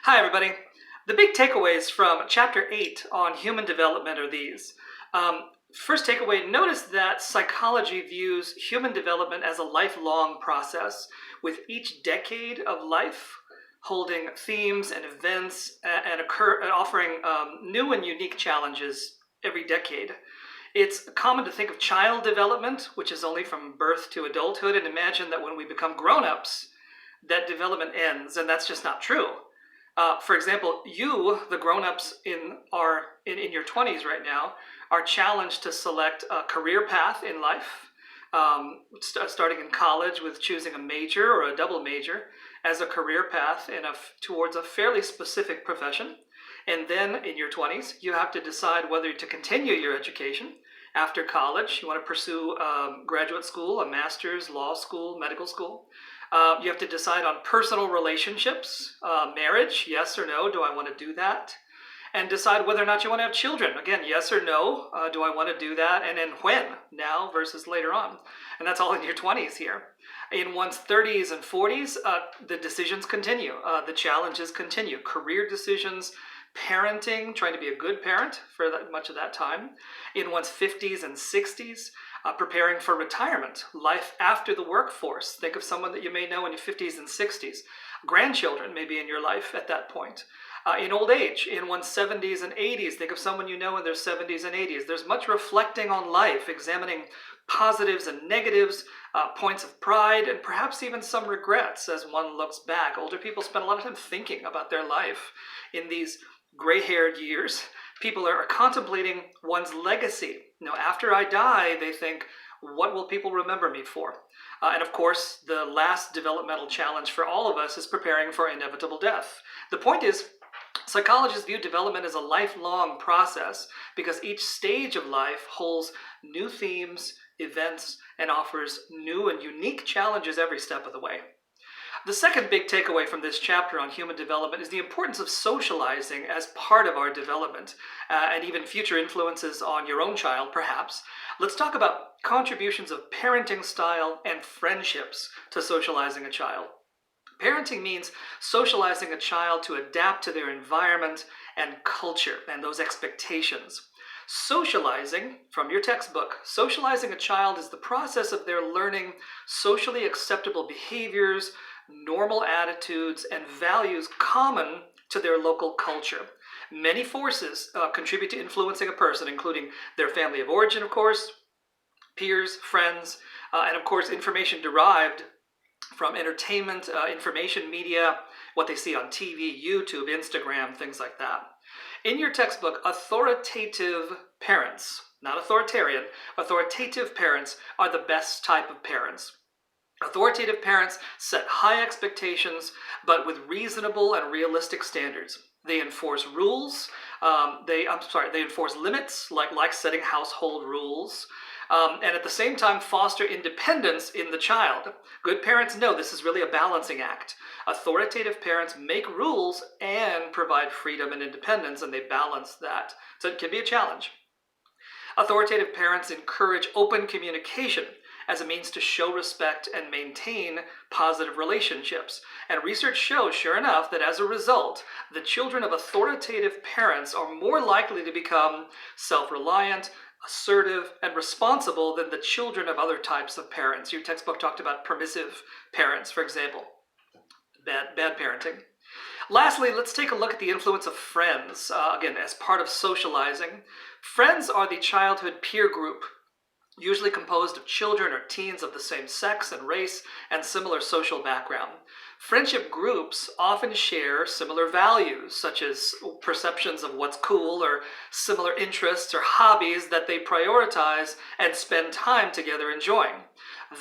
Hi, everybody. The big takeaways from Chapter 8 on human development are these. First takeaway, notice that psychology views human development as a lifelong process, with each decade of life holding themes and events and offering new and unique challenges every decade. It's common to think of child development, which is only from birth to adulthood, and imagine that when we become grown-ups, that development ends, and that's just not true. For example, you, the grown-ups in your 20s right now, are challenged to select a career path in life, starting in college with choosing a major or a double major as a career path towards a fairly specific profession. And then in your 20s, you have to decide whether to continue your education after college. You want to pursue graduate school, a master's, law school, medical school. You have to decide on personal relationships, marriage, yes or no, do I want to do that? And decide whether or not you want to have children. Again, yes or no, do I want to do that? And then when, now versus later on. And that's all in your 20s here. In one's 30s and 40s, the decisions continue. The challenges continue. Career decisions, parenting, trying to be a good parent for much of that time. In one's 50s and 60s, preparing for retirement, life after the workforce. Think of someone that you may know in your 50s and 60s. Grandchildren may be in your life at that point. In old age, in one's 70s and 80s, think of someone you know in their 70s and 80s. There's much reflecting on life, examining positives and negatives, points of pride, and perhaps even some regrets as one looks back. Older people spend a lot of time thinking about their life in these gray-haired years. People are contemplating one's legacy. After I die, they think, what will people remember me for? And of course, the last developmental challenge for all of us is preparing for inevitable death. The point is, psychologists view development as a lifelong process because each stage of life holds new themes, events, and offers new and unique challenges every step of the way. The second big takeaway from this chapter on human development is the importance of socializing as part of our development, and even future influences on your own child, perhaps. Let's talk about contributions of parenting style and friendships to socializing a child. Parenting means socializing a child to adapt to their environment and culture and those expectations. Socializing, from your textbook, socializing a child is the process of their learning socially acceptable behaviors, normal attitudes, and values common to their local culture. Many forces contribute to influencing a person, including their family of origin, of course, peers, friends, and of course information derived from entertainment, information media, what they see on TV, YouTube, Instagram, things like that. In your textbook, authoritative parents, not authoritarian, authoritative parents are the best type of parents. Authoritative parents set high expectations, but with reasonable and realistic standards. They enforce rules. They enforce limits, like setting household rules, and at the same time foster independence in the child. Good parents know this is really a balancing act. Authoritative parents make rules and provide freedom and independence, and they balance that. So it can be a challenge. Authoritative parents encourage open communication as a means to show respect and maintain positive relationships. And research shows, sure enough, that as a result, the children of authoritative parents are more likely to become self-reliant, assertive, and responsible than the children of other types of parents. Your textbook talked about permissive parents, for example. Bad parenting. Lastly, let's take a look at the influence of friends, again, as part of socializing. Friends are the childhood peer group, usually composed of children or teens of the same sex and race and similar social background. Friendship groups often share similar values, such as perceptions of what's cool or similar interests or hobbies that they prioritize and spend time together enjoying.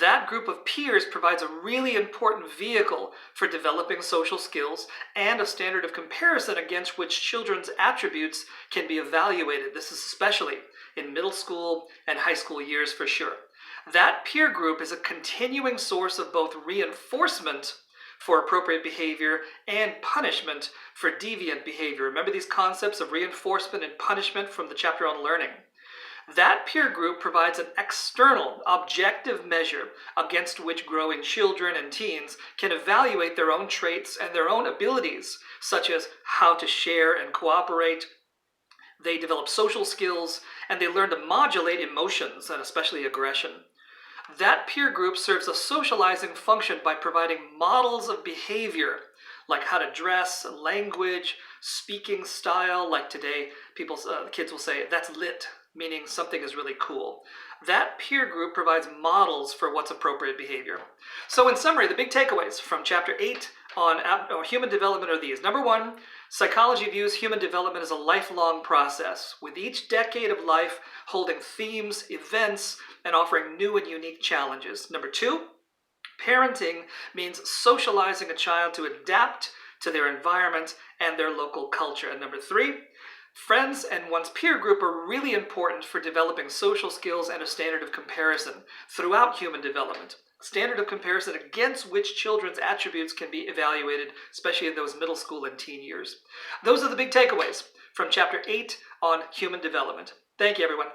That group of peers provides a really important vehicle for developing social skills and a standard of comparison against which children's attributes can be evaluated. This is especially in middle school and high school years for sure. That peer group is a continuing source of both reinforcement for appropriate behavior and punishment for deviant behavior. Remember these concepts of reinforcement and punishment from the chapter on learning. That peer group provides an external, objective measure against which growing children and teens can evaluate their own traits and their own abilities, such as how to share and cooperate. They develop social skills, and they learn to modulate emotions, and especially aggression. That peer group serves a socializing function by providing models of behavior, like how to dress, language, speaking style. Like today, kids will say, "That's lit," meaning something is really cool. That peer group provides models for what's appropriate behavior. So, in summary, the big takeaways from Chapter 8 on human development are these. Number one, psychology views human development as a lifelong process, with each decade of life holding themes, events, and offering new and unique challenges. Number two, parenting means socializing a child to adapt to their environment and their local culture. And number three, friends and one's peer group are really important for developing social skills and a standard of comparison throughout human development. Standard of comparison against which children's attributes can be evaluated, especially in those middle school and teen years. Those are the big takeaways from Chapter 8 on human development. Thank you, everyone.